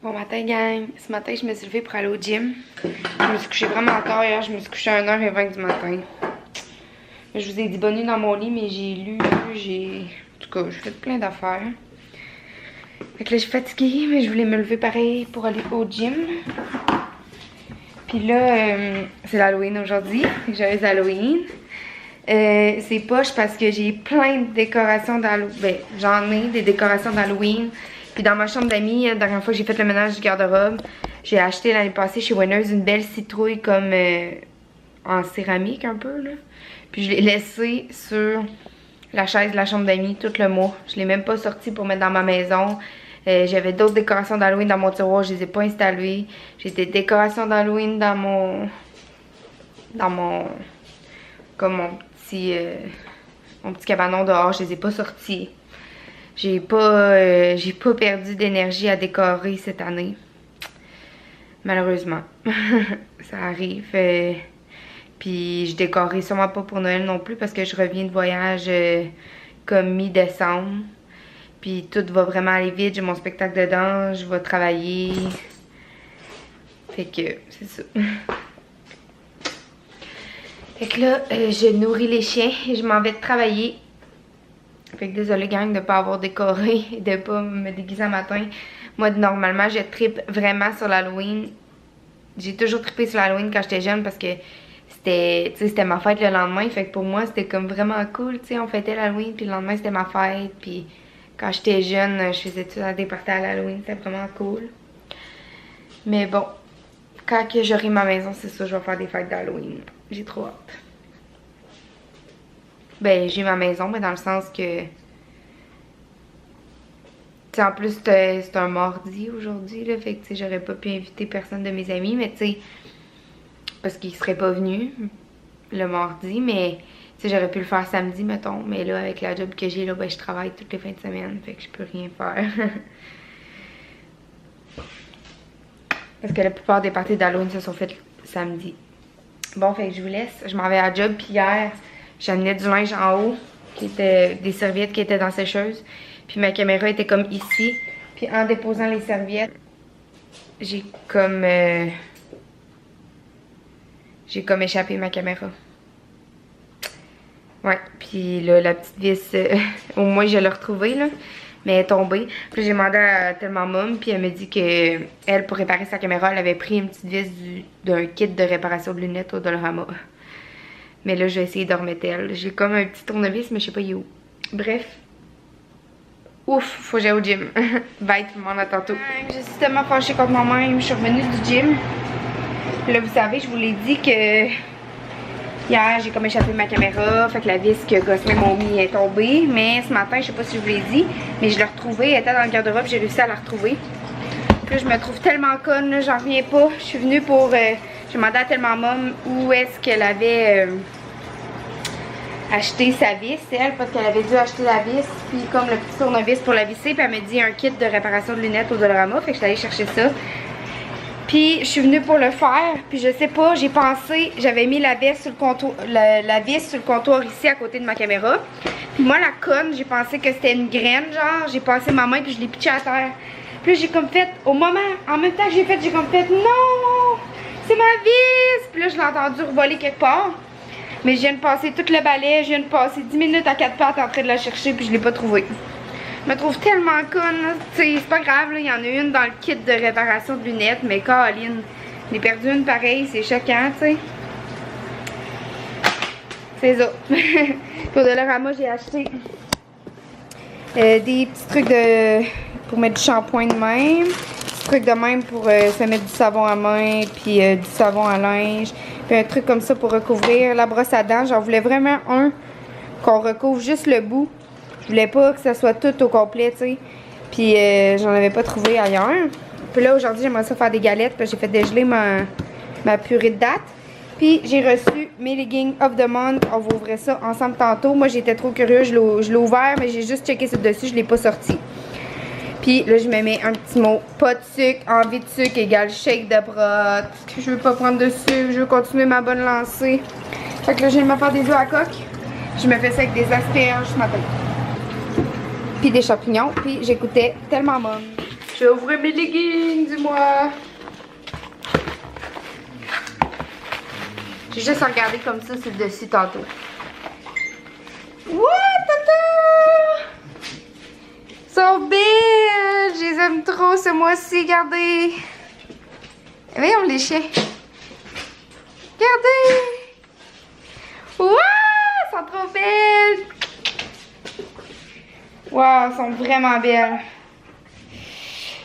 Bon matin gang, ce matin je me suis levée pour aller au gym. Je me suis couchée vraiment tard hier, je me suis couchée à 1h20 du matin. Je vous ai dit bonne nuit dans mon lit, mais j'ai lu, En tout cas, j'ai fait plein d'affaires. Fait que là je suis fatiguée, mais je voulais me lever pareil pour aller au gym. Puis là, c'est l'Halloween aujourd'hui, fait que joyeux Halloween. C'est poche parce que j'ai plein de décorations d'Halloween. Ben, j'en ai des décorations d'Halloween. Puis dans ma chambre d'amis, la dernière fois que j'ai fait le ménage du garde-robe, j'ai acheté l'année passée chez Winners une belle citrouille comme en céramique un peu là. Puis je l'ai laissée sur la chaise de la chambre d'amis tout le mois. Je l'ai même pas sortie pour mettre dans ma maison. J'avais d'autres décorations d'Halloween dans mon tiroir, je les ai pas installées. J'ai des décorations d'Halloween dans mon comme mon petit cabanon dehors, je les ai pas sortis. J'ai pas perdu d'énergie à décorer cette année. Malheureusement. Ça arrive. Puis je décorerai sûrement pas pour Noël non plus parce que je reviens de voyage comme mi-décembre. Puis tout va vraiment aller vite. J'ai mon spectacle de danse, je vais travailler. Fait que c'est ça. Fait que là, je nourris les chiens et je m'en vais travailler. Fait que désolé gang de pas avoir décoré et de pas me déguiser un matin. Moi normalement je trippe vraiment sur l'Halloween. J'ai toujours trippé sur l'Halloween quand j'étais jeune parce que c'était ma fête le lendemain. Fait que pour moi c'était comme vraiment cool, tu sais, on fêtait l'Halloween puis le lendemain c'était ma fête. Puis quand j'étais jeune je faisais tout des parties à l'Halloween, c'était vraiment cool. Mais bon, quand j'aurai ma maison c'est sûr je vais faire des fêtes d'Halloween. J'ai trop hâte. Ben, j'ai ma maison, mais dans le sens que... T'sais, en plus, c'est un mardi aujourd'hui, là. Fait que, tu sais, j'aurais pas pu inviter personne de mes amis, mais tu sais... Parce qu'ils seraient pas venus le mardi, mais... Tu sais, j'aurais pu le faire samedi, mettons. Mais là, avec la job que j'ai, là, ben, je travaille toutes les fins de semaine. Fait que je peux rien faire. Parce que la plupart des parties d'Halloween se sont faites samedi. Bon, fait que je vous laisse. Je m'en vais à la job, puis hier... J'amenais du linge en haut, qui était des serviettes qui étaient dans la sécheuse. Puis ma caméra était comme ici. Puis en déposant les serviettes, j'ai comme échappé ma caméra. Ouais, puis là, la petite vis, au moins je l'ai retrouvée, là. Mais elle est tombée. Puis j'ai demandé à Tellement Mom, puis elle me dit que elle, pour réparer sa caméra, elle avait pris une petite vis d'un kit de réparation de lunettes au Dollarama. Mais là, je vais essayer de remettre elle. J'ai comme un petit tournevis, mais je sais pas il est où. Bref. Ouf, faut que j'aille au gym. Bye tout le monde, à tantôt. Je suis tellement fâchée contre moi-même. Je suis revenue du gym. Là, vous savez, je vous l'ai dit que hier, j'ai comme échappé ma caméra. Fait que la vis que Gosselin m'a mis est tombée. Mais ce matin, je sais pas si je vous l'ai dit, mais je l'ai retrouvée. Elle était dans le garde-robe, j'ai réussi à la retrouver. Puis là, je me trouve tellement conne, j'en reviens pas. Je suis venue pour... j'ai demandé à Tellement Mom où est-ce qu'elle avait acheté sa vis, elle, parce qu'elle avait dû acheter la vis, puis comme le petit tournevis pour la visser, puis elle m'a dit un kit de réparation de lunettes au Dollarama, fait que je suis allée chercher ça. Puis je suis venue pour le faire, puis je sais pas, j'ai pensé, j'avais mis la vis sur le comptoir, la vis sur le comptoir ici à côté de ma caméra. Puis moi la conne, j'ai pensé que c'était une graine, genre, j'ai passé ma main puis je l'ai pitché à terre. Puis j'ai comme fait, au moment, en même temps que j'ai comme fait, non! C'est ma vis! Puis là, je l'ai entendu revoler quelque part. Mais je viens de passer tout le balai, je viens de passer 10 minutes à 4 pattes en train de la chercher, puis je l'ai pas trouvée. Je me trouve tellement conne, tu sais, c'est pas grave, il y en a une dans le kit de réparation de lunettes, mais Caroline, j'en ai perdu une pareille, c'est choquant, tu sais. C'est ça. Pour Dollarama, j'ai acheté des petits trucs pour mettre du shampoing de même. Truc de même pour se mettre du savon à main, puis du savon à linge, puis un truc comme ça pour recouvrir la brosse à dents. J'en voulais vraiment un qu'on recouvre juste le bout. Je voulais pas que ça soit tout au complet, tu sais. Puis j'en avais pas trouvé ailleurs. Puis là, aujourd'hui, j'aimerais ça faire des galettes, puis j'ai fait dégeler ma purée de dattes. Puis j'ai reçu mes leggings of the month. On va ouvrir ça ensemble tantôt. Moi, j'étais trop curieuse, je l'ai ouvert, mais j'ai juste checké sur dessus, je l'ai pas sorti. Puis là, je me mets un petit mot. Pas de sucre, envie de sucre égale shake de brotte. Je veux pas prendre de sucre, je veux continuer ma bonne lancée. Fait que là, je viens de me faire des œufs à coque. Je me fais ça avec des asperges ce matin. Puis des champignons. Puis j'écoutais Tellement Mom. Je vais ouvrir mes leggings du mois. J'ai juste regardé comme ça sur le dessus tantôt. What, tata? So belles! Je les aime trop ce mois-ci, regardez. Voyons les chiens. Regardez! Wow! Elles sont trop belles! Wow, elles sont vraiment belles.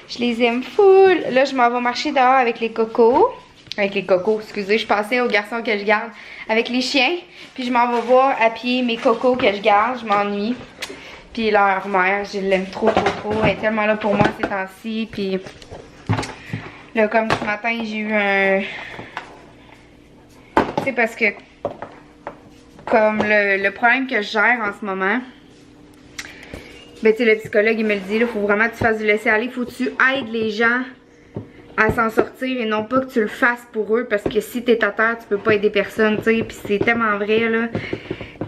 Je les aime full. Là, je m'en vais marcher dehors avec les cocos. Avec les cocos, excusez, je pensais aux garçons que je garde. Avec les chiens. Puis je m'en vais voir à pied mes cocos que je garde. Je m'ennuie. Puis leur mère, je l'aime trop. Elle est tellement là pour moi ces temps-ci. Puis là, comme ce matin, j'ai eu un... C'est parce que comme le problème que je gère en ce moment, ben tu sais, le psychologue il me le dit, il faut vraiment que tu fasses du laisser aller, faut que tu aides les gens à s'en sortir et non pas que tu le fasses pour eux, parce que si t'es à terre, tu peux pas aider personne, tu sais, puis c'est tellement vrai là,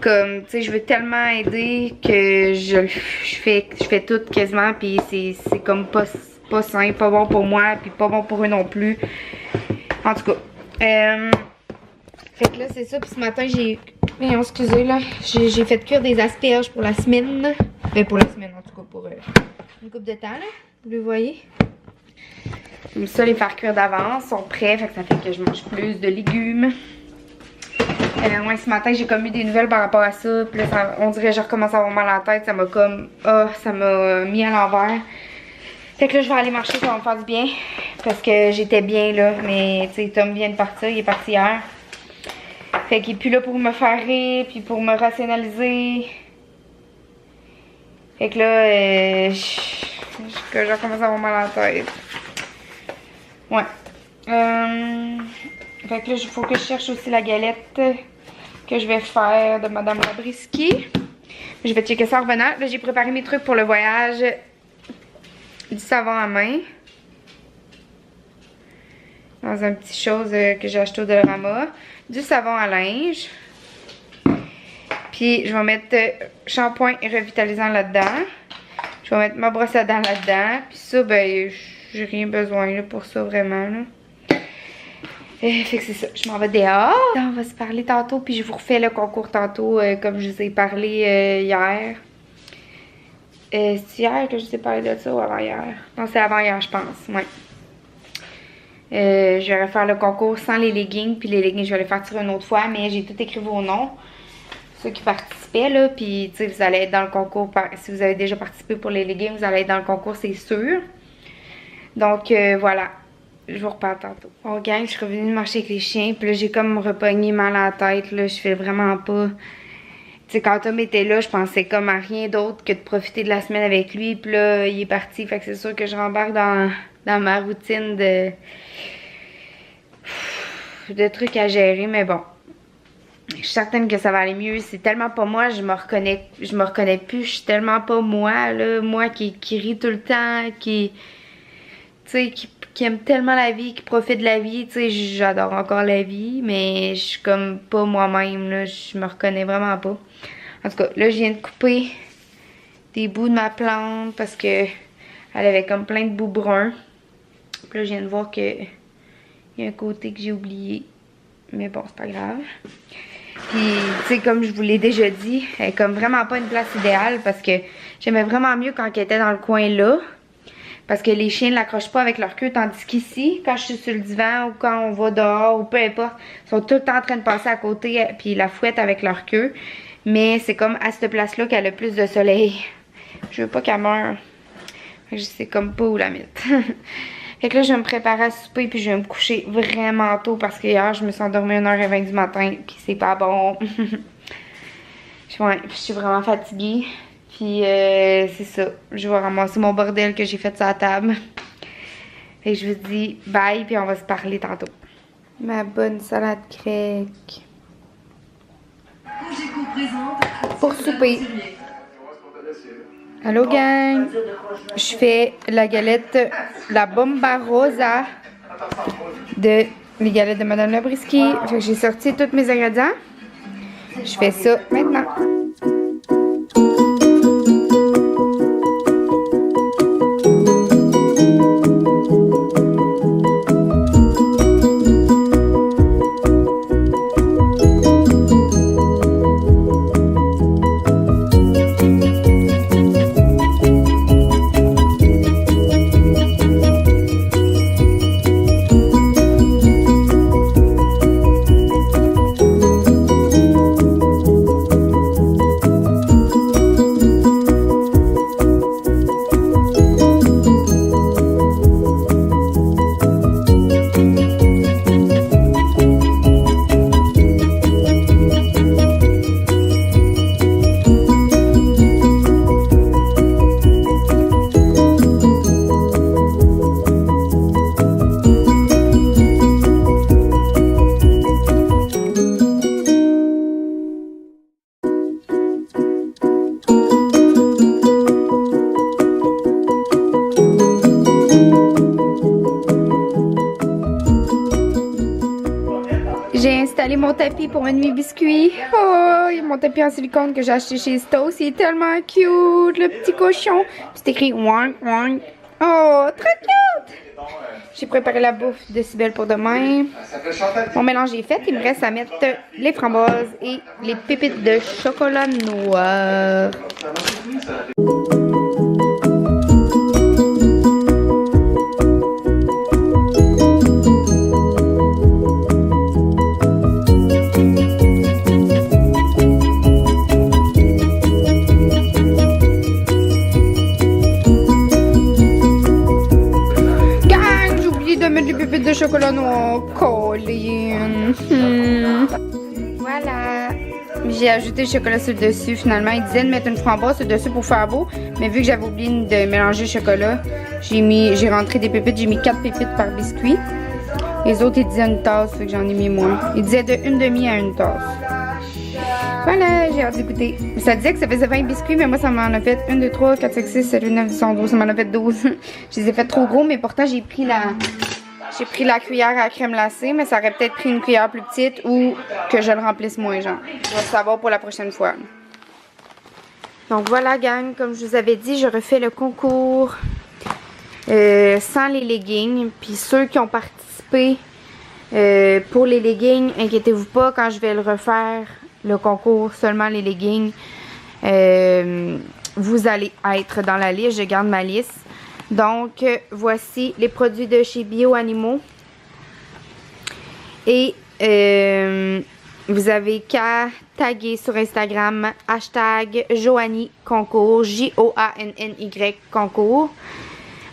comme tu sais, je veux tellement aider que je fais tout quasiment, puis c'est comme pas sain, pas bon pour moi, puis pas bon pour eux non plus, en tout cas. Fait que là, c'est ça. Puis ce matin, excusez là. J'ai fait cuire des asperges pour la semaine. Ben, pour la semaine, en tout cas, pour une couple de temps, là. Vous le voyez? J'aime ça, les faire cuire d'avance. Ils sont prêts. Fait que ça fait que je mange plus de légumes. Ouais, ce matin, j'ai comme eu des nouvelles par rapport à ça. Puis là, on dirait que je recommence à avoir mal à la tête. Ça m'a comme... ça m'a mis à l'envers. Fait que là, je vais aller marcher. Ça va me faire du bien. Parce que j'étais bien, là. Mais, tu sais, Tom vient de partir. Il est parti hier. Fait qu'il est plus là pour me faire rire, puis pour me rationaliser. Fait que là, je recommence à avoir mal à la tête. Ouais. Fait que là, il faut que je cherche aussi la galette que je vais faire de Madame Labriski. Je vais checker ça en revenant. Là, j'ai préparé mes trucs pour le voyage. Du savon à main. Dans un petit chose que j'ai acheté au Dollarama. Du savon à linge. Puis je vais mettre shampoing revitalisant là-dedans. Je vais mettre ma brosse à dents là-dedans. Puis ça, ben, j'ai rien besoin là, pour ça vraiment. Là. Fait que c'est ça. Je m'en vais dehors. On va se parler tantôt. Puis je vous refais le concours tantôt comme je vous ai parlé hier. C'est hier que je vous ai parlé de ça ou avant-hier? Non, c'est avant-hier, je pense. Ouais. Je vais faire le concours sans les leggings, puis les leggings je vais les faire tirer une autre fois, mais j'ai tout écrit vos noms, ceux qui participaient là, puis tu sais vous allez être dans le concours, si vous avez déjà participé pour les leggings, vous allez être dans le concours, c'est sûr. Donc voilà, je vous reparle tantôt. Bon gang, je suis revenue marcher avec les chiens, puis là j'ai comme repogné mal à la tête, là, je fais vraiment pas... Tu sais, quand Tom était là, je pensais comme à rien d'autre que de profiter de la semaine avec lui, puis là il est parti, fait que c'est sûr que je rembarque dans ma routine de trucs à gérer, mais bon. Je suis certaine que ça va aller mieux. C'est tellement pas moi, je me reconnais plus. Je suis tellement pas moi, là. Moi qui rit tout le temps, tu sais, qui aime tellement la vie, qui profite de la vie. Tu sais, j'adore encore la vie, mais je suis comme pas moi-même, là. Je me reconnais vraiment pas. En tout cas, là, je viens de couper des bouts de ma plante parce que elle avait comme plein de bouts bruns. Puis là, je viens de voir que il y a un côté que j'ai oublié. Mais bon, c'est pas grave. Puis, tu sais, comme je vous l'ai déjà dit, elle est comme vraiment pas une place idéale parce que j'aimais vraiment mieux quand elle était dans le coin là. Parce que les chiens ne l'accrochent pas avec leur queue. Tandis qu'ici, quand je suis sur le divan ou quand on va dehors ou peu importe, ils sont tout le temps en train de passer à côté puis la fouette avec leur queue. Mais c'est comme à cette place-là qu'elle a le plus de soleil. Je veux pas qu'elle meure. Je sais comme pas où la mettre. Fait que là, je vais me préparer à souper puis je vais me coucher vraiment tôt parce que hier, je me suis endormie à 1h20 du matin puis c'est pas bon. Ouais, je suis vraiment fatiguée. Puis c'est ça, je vais ramasser mon bordel que j'ai fait sur la table. Fait que je vous dis bye puis on va se parler tantôt. Ma bonne salade grecque. Pour souper. Allô gang, je fais la galette, la bomba rosa les galettes de Madame Labriski. Fait que j'ai sorti tous mes ingrédients. Je fais ça maintenant. mon tapis pour mettre mes biscuits. Oh, il y a mon tapis en silicone que j'ai acheté chez Stos. Il est tellement cute, le petit cochon. C'est écrit wank wank. Oh, très cute! J'ai préparé la bouffe de Cybelle pour demain. Mon mélange est fait. Il me reste à mettre les framboises et les pépites de chocolat noir. De chocolat noir, Colin. Voilà. J'ai ajouté le chocolat sur le dessus. Finalement, il disait de mettre une framboise sur le dessus pour faire beau. Mais vu que j'avais oublié de mélanger le chocolat, j'ai rentré des pépites. J'ai mis 4 pépites par biscuit. Les autres, ils disaient une tasse, fait que j'en ai mis moins. Ils disaient de 1/2 à 1 tasse. Voilà, j'ai hâte d'écouter. Ça disait que ça faisait 20 biscuits, mais moi, ça m'en a fait 1, 2, 3, 4, 5, 6, 7, 8, 9, 10, 11, 12. Ça m'en a fait 12. Je les ai fait trop gros, mais pourtant, j'ai pris la cuillère à crème glacée, mais ça aurait peut-être pris une cuillère plus petite ou que je le remplisse moins, genre. Je vais savoir pour la prochaine fois. Donc voilà, gang, comme je vous avais dit, je refais le concours sans les leggings. Puis ceux qui ont participé pour les leggings, inquiétez-vous pas, quand je vais le refaire, le concours, seulement les leggings, vous allez être dans la liste. Je garde ma liste. Donc, voici les produits de chez Bio Animaux. Et vous avez qu'à taguer sur Instagram hashtag Joanny Concours, Joanny Concours,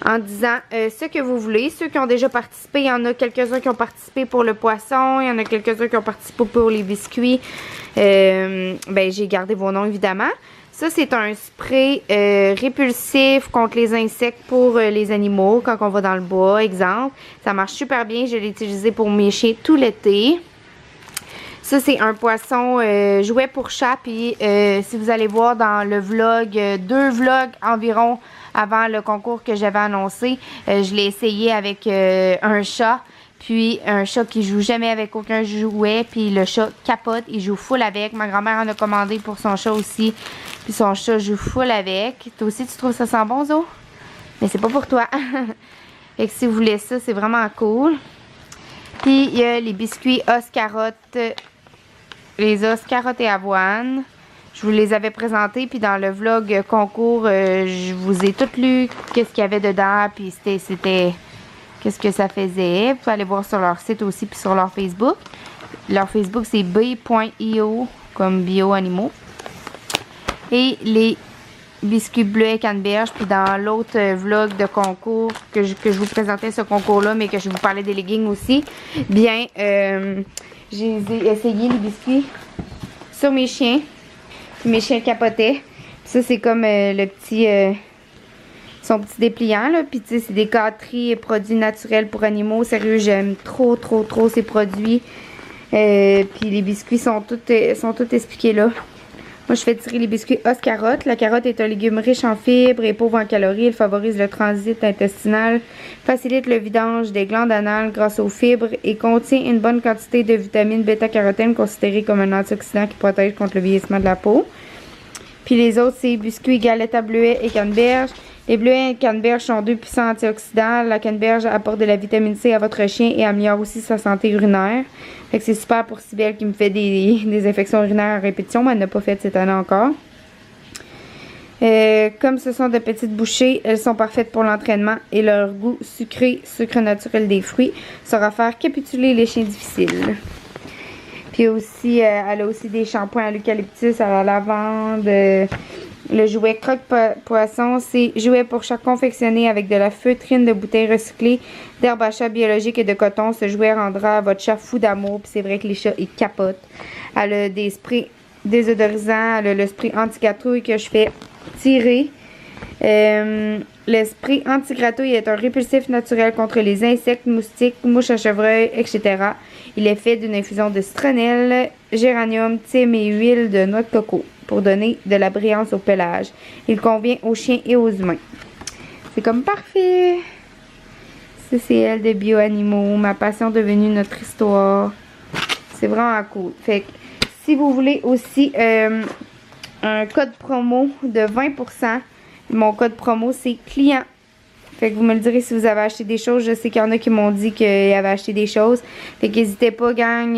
en disant ce que vous voulez. Ceux qui ont déjà participé, il y en a quelques-uns qui ont participé pour le poisson, il y en a quelques-uns qui ont participé pour les biscuits. Ben, j'ai gardé vos noms évidemment. Ça, c'est un spray répulsif contre les insectes pour les animaux quand on va dans le bois, exemple. Ça marche super bien. Je l'ai utilisé pour mes chiens tout l'été. Ça, c'est un poisson jouet pour chat. Puis, si vous allez voir dans le vlog, 2 vlogs environ avant le concours que j'avais annoncé, je l'ai essayé avec un chat. Puis un chat qui joue jamais avec aucun jouet. Puis le chat capote, il joue full avec. Ma grand-mère en a commandé pour son chat aussi. Puis son chat joue full avec. Toi aussi, tu trouves ça sent bon, Zo? Mais c'est pas pour toi. Fait que si vous voulez ça, c'est vraiment cool. Puis il y a les biscuits os carottes. Les os carottes et avoine. Je vous les avais présentés. Puis dans le vlog concours, je vous ai tout lu qu'est-ce qu'il y avait dedans. Puis c'était qu'est-ce que ça faisait. Vous pouvez aller voir sur leur site aussi, puis sur leur Facebook. Leur Facebook, c'est b.io, comme bio animaux. Et les biscuits bleus et canneberge. Puis dans l'autre vlog de concours, que je vous présentais ce concours-là, mais que je vous parlais des leggings aussi, bien, j'ai essayé les biscuits sur mes chiens. Puis mes chiens capotaient. Puis ça, c'est comme le petit... son petit dépliant, là. Puis, tu sais, c'est des gâteries et produits naturels pour animaux. Sérieux, j'aime trop ces produits. Puis, les biscuits sont tous expliqués là. Moi, je fais tirer les biscuits os carotte. La carotte est un légume riche en fibres et pauvre en calories. Elle favorise le transit intestinal, facilite le vidange des glandes anales grâce aux fibres et contient une bonne quantité de vitamine bêta-carotène considérée comme un antioxydant qui protège contre le vieillissement de la peau. Puis les autres, c'est biscuits, galettes à bleuets et canneberge. Les bleuets et canneberge sont 2 puissants antioxydants. La canneberge apporte de la vitamine C à votre chien et améliore aussi sa santé urinaire. Fait que c'est super pour Cybelle qui me fait des infections urinaires à répétition, mais elle n'a pas fait cette année encore. Comme ce sont de petites bouchées, elles sont parfaites pour l'entraînement et leur goût sucré, sucre naturel des fruits, saura faire capituler les chiens difficiles. Puis aussi, elle a aussi des shampoings à l'eucalyptus, à la lavande. Le jouet croque-poisson, c'est jouet pour chat confectionné avec de la feutrine de bouteilles recyclées, d'herbe à chat biologique et de coton. Ce jouet rendra votre chat fou d'amour. Puis c'est vrai que les chats, ils capotent. Elle a des sprays désodorisants. Elle a le spray anti-gratouille que je fais tirer. Le spray anti-gratouille est un répulsif naturel contre les insectes, moustiques, mouches à chevreuil, etc. Il est fait d'une infusion de citronnelle, géranium, thym et huile de noix de coco pour donner de la brillance au pelage. Il convient aux chiens et aux humains. C'est comme parfait. Ça, c'est elle de Bio Animaux. Ma passion devenue notre histoire. C'est vraiment cool. Fait que si vous voulez aussi un code promo de 20%, mon code promo c'est client. Fait que vous me le direz si vous avez acheté des choses. Je sais qu'il y en a qui m'ont dit qu'ils avaient acheté des choses. Fait qu'hésitez pas, gang.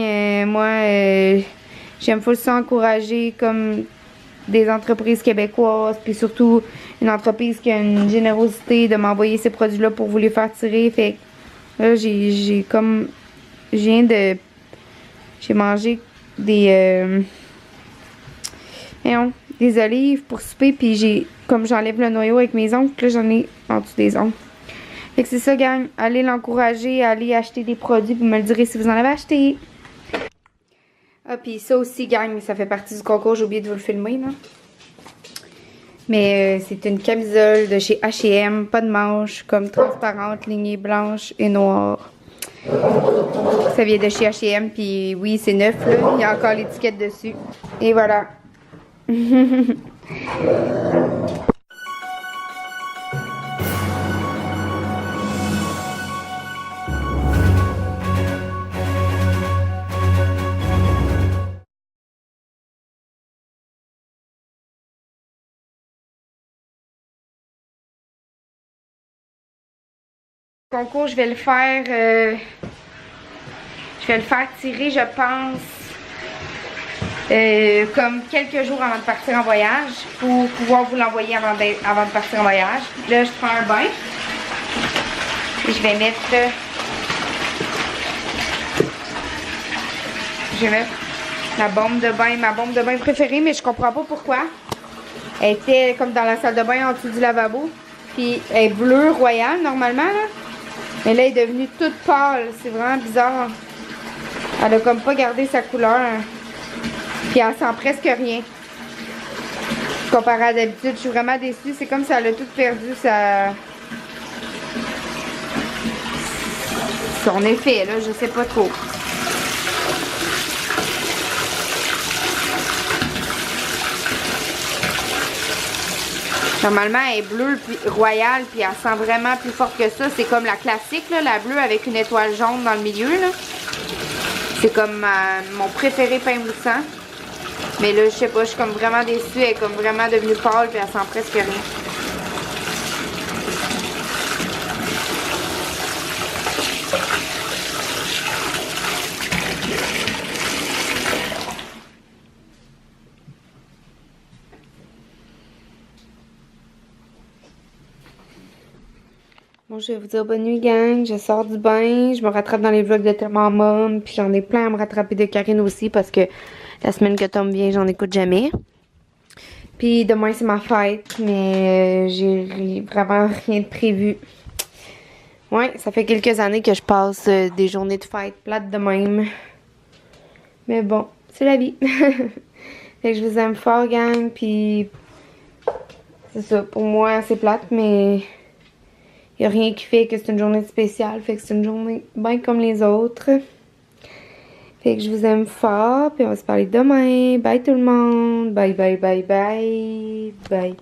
Moi, j'aime full ça encourager comme des entreprises québécoises. Puis surtout, une entreprise qui a une générosité de m'envoyer ces produits-là pour vous les faire tirer. Fait que là, j'ai mangé des olives pour souper, puis comme j'enlève le noyau avec mes ongles, là j'en ai en dessous des ongles. Fait que c'est ça, gang. Allez l'encourager, allez acheter des produits, vous me le direz si vous en avez acheté. Ah, puis ça aussi, gang, ça fait partie du concours, j'ai oublié de vous le filmer, là. Mais c'est une camisole de chez H&M, pas de manches, comme transparente, lignée blanche et noire. Ça vient de chez H&M, puis oui, c'est neuf, là. Il y a encore l'étiquette dessus. Et voilà. Concours, je vais le faire tirer, je pense, comme quelques jours avant de partir en voyage, pour pouvoir vous l'envoyer avant de partir en voyage. Là, je prends un bain et je vais mettre ma bombe de bain préférée, mais je comprends pas pourquoi. Elle était comme dans la salle de bain en dessous du lavabo, puis elle est bleue royale normalement là. Mais là, elle est devenue toute pâle. C'est vraiment bizarre. Elle a comme pas gardé sa couleur. Puis elle sent presque rien. Comparé à d'habitude, je suis vraiment déçue. C'est comme si elle a tout perdu son effet, là. Je sais pas trop. Normalement, elle est bleue, puis royale, puis elle sent vraiment plus forte que ça. C'est comme la classique, là, la bleue avec une étoile jaune dans le milieu, là. C'est comme mon préféré pain moussant. Mais là, je sais pas, je suis comme vraiment déçue. Elle est comme vraiment devenue pâle, puis elle sent presque rien. Bon, je vais vous dire bonne nuit, gang. Je sors du bain, je me rattrape dans les vlogs de Tellement Mom, puis j'en ai plein à me rattraper de Karine aussi parce que la semaine que Tom vient, j'en écoute jamais. Puis demain, c'est ma fête, mais j'ai vraiment rien de prévu. Ouais, ça fait quelques années que je passe des journées de fête plates de même. Mais bon, c'est la vie. Fait que je vous aime fort, gang, puis c'est ça. Pour moi, c'est plate, mais il n'y a rien qui fait que c'est une journée spéciale. Fait que c'est une journée bien comme les autres. Fait que je vous aime fort. Puis on va se parler demain. Bye tout le monde. Bye, bye, bye, bye. Bye.